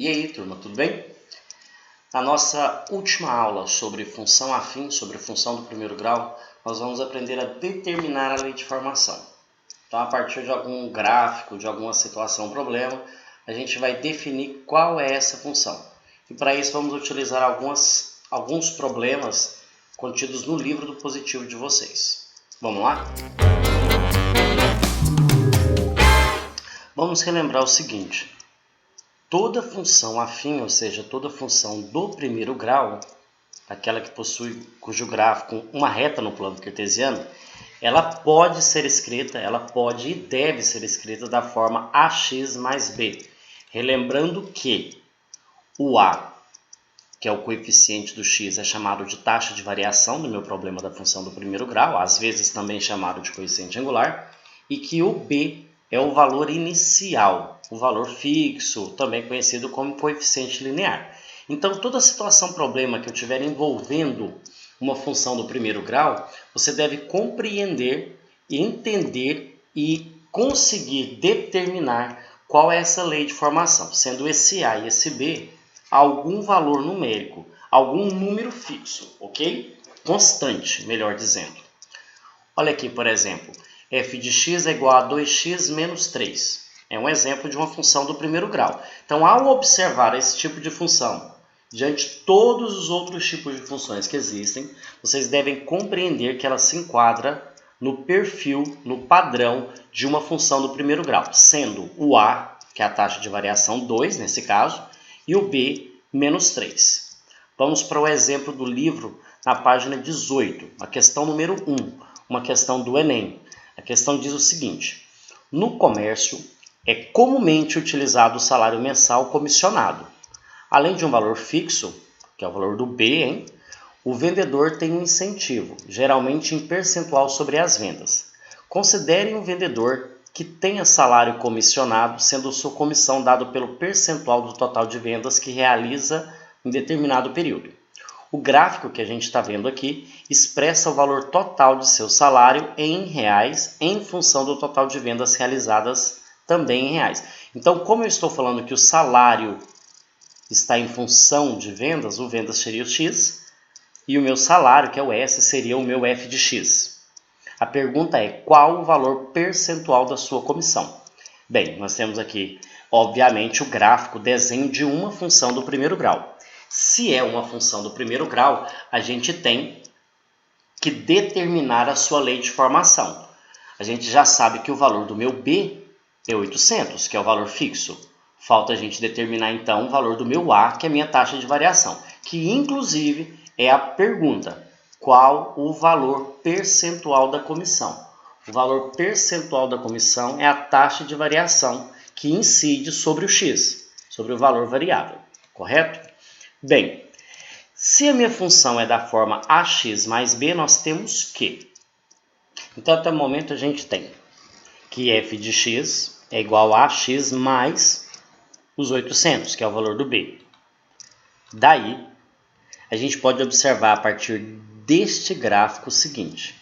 E aí, turma, tudo bem? Na nossa última aula sobre função afim, sobre função do primeiro grau, nós vamos aprender a determinar a lei de formação. Então, a partir de algum gráfico, de alguma situação, problema, a gente vai definir qual é essa função. E para isso vamos utilizar alguns problemas contidos no livro do positivo de vocês. Vamos lá? Vamos relembrar o seguinte. Toda função afim, ou seja, toda função do primeiro grau, aquela que possui cujo gráfico uma reta no plano cartesiano, ela pode ser escrita, ela pode e deve ser escrita da forma ax mais b. Relembrando que o a, que é o coeficiente do x, é chamado de taxa de variação no meu problema da função do primeiro grau, às vezes também chamado de coeficiente angular, e que o b é o valor inicial, o valor fixo, também conhecido como coeficiente linear. Então, toda situação, problema que eu estiver envolvendo uma função do primeiro grau, você deve compreender, entender e conseguir determinar qual é essa lei de formação, sendo esse A e esse B algum valor numérico, algum número fixo, ok? Constante, melhor dizendo. Olha aqui, por exemplo, f de x é igual a 2x menos 3. É um exemplo de uma função do primeiro grau. Então, ao observar esse tipo de função, diante de todos os outros tipos de funções que existem, vocês devem compreender que ela se enquadra no perfil, no padrão de uma função do primeiro grau, sendo o a, que é a taxa de variação 2, nesse caso, e o b, menos 3. Vamos para o exemplo do livro na página 18, a questão número 1, uma questão do Enem. A questão diz o seguinte: no comércio é comumente utilizado o salário mensal comissionado. Além de um valor fixo, que é o valor do B, o vendedor tem um incentivo, geralmente em percentual sobre as vendas. Considerem um vendedor que tenha salário comissionado, sendo sua comissão dada pelo percentual do total de vendas que realiza em determinado período. O gráfico que a gente está vendo aqui expressa o valor total de seu salário em reais em função do total de vendas realizadas também em reais. Então, como eu estou falando que o salário está em função de vendas, o vendas seria o x e o meu salário, que é o S, seria o meu f de x. A pergunta é: qual o valor percentual da sua comissão? Bem, nós temos aqui, obviamente, o gráfico, o desenho de uma função do primeiro grau. Se é uma função do primeiro grau, a gente tem que determinar a sua lei de formação. A gente já sabe que o valor do meu B é 800, que é o valor fixo. Falta a gente determinar, então, o valor do meu A, que é a minha taxa de variação, que, inclusive, é a pergunta: qual o valor percentual da comissão? O valor percentual da comissão é a taxa de variação que incide sobre o X, sobre o valor variável, correto? Bem, se a minha função é da forma ax mais b, nós temos que... Então, até o momento, a gente tem que f de x é igual a ax mais os 800, que é o valor do b. Daí, a gente pode observar a partir deste gráfico o seguinte,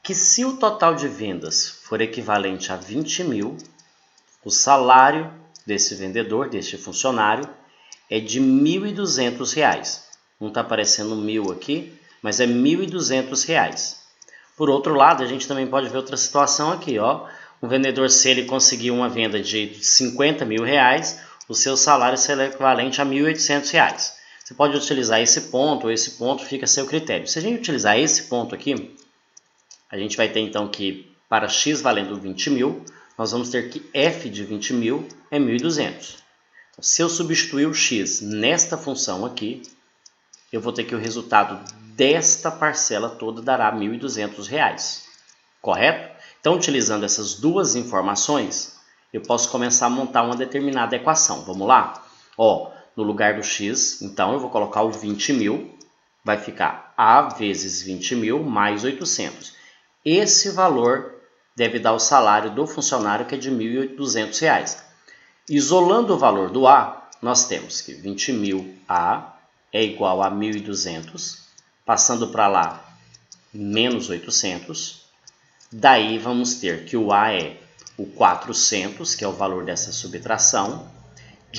que se o total de vendas for equivalente a 20 mil, o salário desse vendedor, deste funcionário, é de R$ 1.200. Não está aparecendo 1.000 aqui, mas é R$ 1.200. Por outro lado, a gente também pode ver outra situação aqui, ó. O vendedor, se ele conseguir uma venda de 50 mil reais, o seu salário será equivalente a R$ 1.800. Você pode utilizar esse ponto, ou esse ponto fica a seu critério. Se a gente utilizar esse ponto aqui, a gente vai ter então que para x valendo 20 mil, nós vamos ter que f de 20 mil é 1.200. Se eu substituir o x nesta função aqui, eu vou ter que o resultado desta parcela toda dará R$ 1.200, correto? Então, utilizando essas duas informações, eu posso começar a montar uma determinada equação. Vamos lá? Ó, no lugar do x, então, eu vou colocar o 20 mil, vai ficar A vezes 20 mil mais 800. Esse valor deve dar o salário do funcionário, que é de R$ 1.200. Isolando o valor do A, nós temos que 20 mil A é igual a 1.200, passando para lá, menos 800. Daí vamos ter que o A é o 400, que é o valor dessa subtração,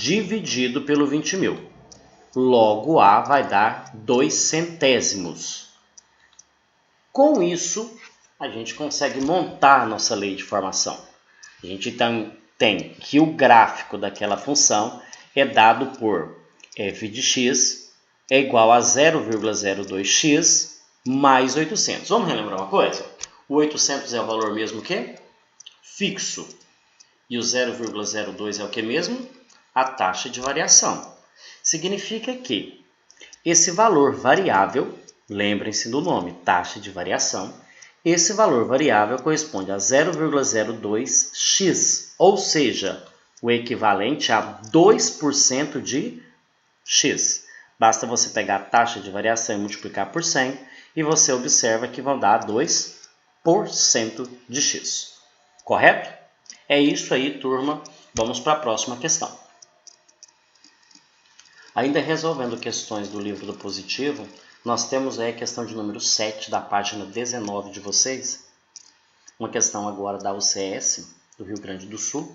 dividido pelo 20 mil. Logo, A vai dar 2 centésimos. Com isso, a gente consegue montar a nossa lei de formação. A gente então tem que o gráfico daquela função é dado por f de x é igual a 0,02x mais 800. Vamos relembrar uma coisa? O 800 é o valor mesmo que? Fixo. E o 0,02 é o que mesmo? A taxa de variação. Significa que esse valor variável, lembrem-se do nome, taxa de variação, esse valor variável corresponde a 0,02x, ou seja, o equivalente a 2% de x. Basta você pegar a taxa de variação e multiplicar por 100 e você observa que vão dar 2% de x. Correto? É isso aí, turma. Vamos para a próxima questão. Ainda resolvendo questões do livro do positivo, nós temos aí a questão de número 7 da página 19 de vocês. Uma questão agora da UCS, do Rio Grande do Sul.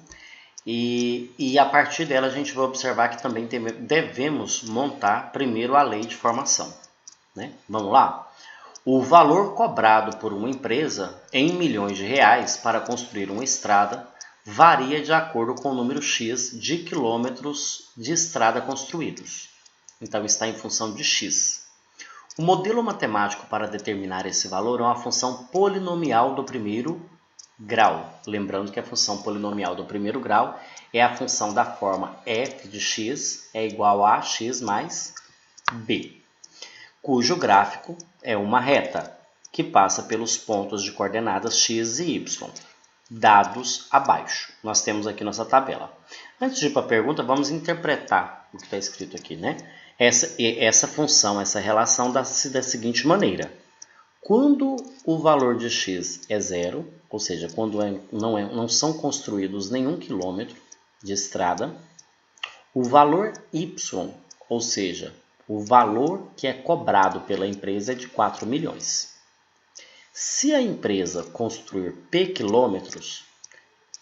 E a partir dela a gente vai observar que também devemos montar primeiro a lei de formação, né? Vamos lá? O valor cobrado por uma empresa em milhões de reais para construir uma estrada varia de acordo com o número X de quilômetros de estrada construídos. Então está em função de X. O modelo matemático para determinar esse valor é uma função polinomial do primeiro grau. Lembrando que a função polinomial do primeiro grau é a função da forma f de x é igual a x mais b, cujo gráfico é uma reta que passa pelos pontos de coordenadas x e y, dados abaixo. Nós temos aqui nossa tabela. Antes de ir para a pergunta, vamos interpretar o que está escrito aqui, né? Essa função, essa relação dá-se da seguinte maneira. Quando o valor de x é zero, ou seja, quando não são construídos nenhum quilômetro de estrada, o valor y, ou seja, o valor que é cobrado pela empresa é de 4 milhões. Se a empresa construir P quilômetros,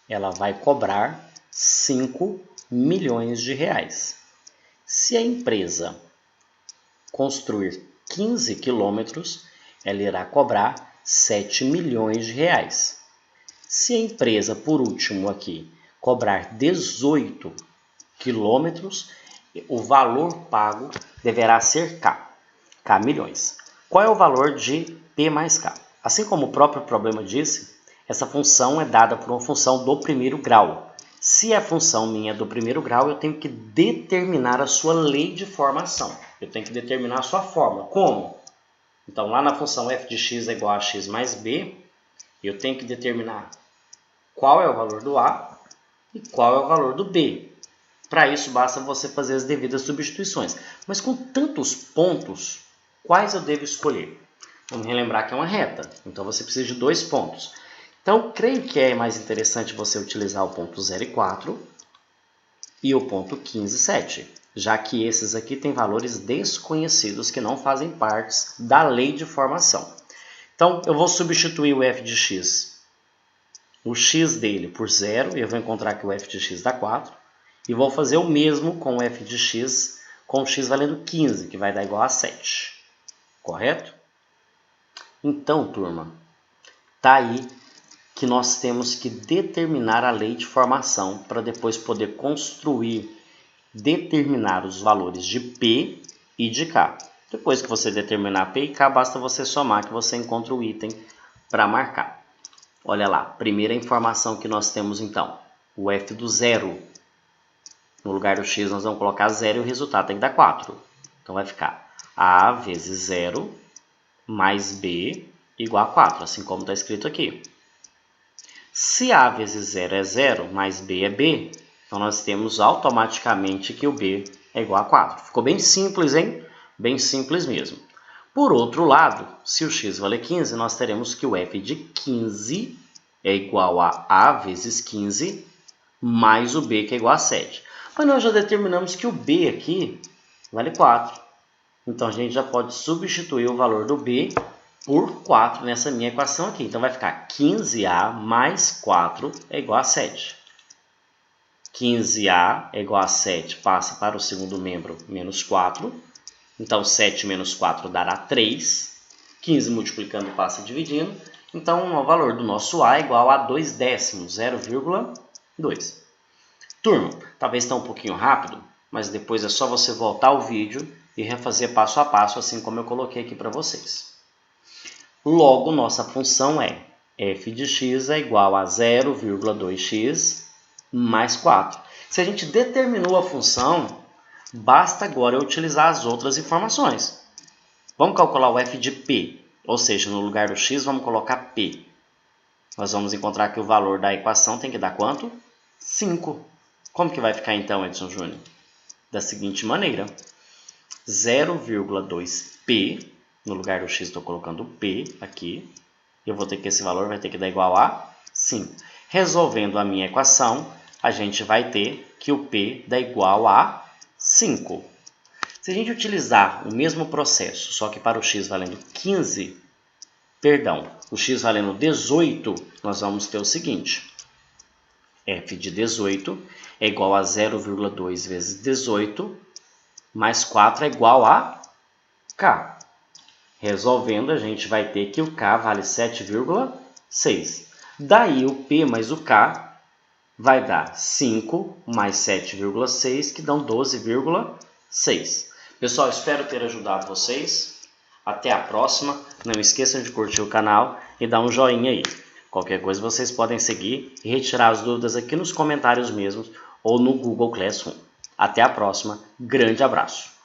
ela vai cobrar 5 milhões de reais. Se a empresa construir 15 quilômetros, ela irá cobrar 7 milhões de reais. Se a empresa, por último aqui, cobrar 18 quilômetros, o valor pago deverá ser K milhões. Qual é o valor de P mais K? Assim como o próprio problema disse, essa função é dada por uma função do primeiro grau. Se a função minha é do primeiro grau, eu tenho que determinar a sua lei de formação. Eu tenho que determinar a sua fórmula. Como? Então, lá na função f de x é igual a x mais b, eu tenho que determinar qual é o valor do A e qual é o valor do B. Para isso, basta você fazer as devidas substituições. Mas com tantos pontos, quais eu devo escolher? Vamos relembrar que é uma reta, então você precisa de 2 pontos. Então, creio que é mais interessante você utilizar o ponto 0 e 4 e o ponto 15 e 7, já que esses aqui têm valores desconhecidos que não fazem parte da lei de formação. Então, eu vou substituir o f de x, o x dele por 0, e eu vou encontrar que o f de x dá 4, e vou fazer o mesmo com o f de x, com o x valendo 15, que vai dar igual a 7. Correto? Então, turma, tá aí que nós temos que determinar a lei de formação para depois poder determinar os valores de P e de K. Depois que você determinar P e K, basta você somar que você encontra o item para marcar. Olha lá, primeira informação que nós temos então, o f do zero. No lugar do x nós vamos colocar 0 e o resultado tem que dar 4. Então vai ficar A vezes 0 mais B igual a 4, assim como está escrito aqui. Se A vezes 0 é 0, mais B é B, então nós temos automaticamente que o B é igual a 4. Ficou bem simples, hein? Bem simples mesmo. Por outro lado, se o x valer 15, nós teremos que o f de 15 é igual a A vezes 15 mais o B, que é igual a 7. Mas nós já determinamos que o B aqui vale 4. Então a gente já pode substituir o valor do B por 4 nessa minha equação aqui. Então vai ficar 15A mais 4 é igual a 7. 15A é igual a 7, passa para o segundo membro, menos 4. Então, 7 menos 4 dará 3. 15 multiplicando passa dividindo. Então, o valor do nosso A é igual a 2 décimos, 0,2. Turma, talvez está um pouquinho rápido, mas depois é só você voltar ao vídeo e refazer passo a passo, assim como eu coloquei aqui para vocês. Logo, nossa função é f de x é igual a 0,2x mais 4. Se a gente determinou a função, basta agora eu utilizar as outras informações. Vamos calcular o f de p, ou seja, no lugar do x vamos colocar p. Nós vamos encontrar que o valor da equação tem que dar quanto? 5. Como que vai ficar então, Edson Júnior? Da seguinte maneira, 0,2p, no lugar do x estou colocando p aqui, eu vou ter que esse valor vai ter que dar igual a 5. Resolvendo a minha equação, a gente vai ter que o p dá igual a 5. Se a gente utilizar o mesmo processo, só que para o x valendo 15, o x valendo 18, nós vamos ter o seguinte. F de 18 é igual a 0,2 vezes 18, mais 4 é igual a k. Resolvendo, a gente vai ter que o k vale 7,6. Daí, o p mais o k vai dar 5 mais 7,6, que dão 12,6. Pessoal, espero ter ajudado vocês. Até a próxima. Não esqueçam de curtir o canal e dar um joinha aí. Qualquer coisa vocês podem seguir e retirar as dúvidas aqui nos comentários mesmos ou no Google Classroom. Até a próxima. Grande abraço.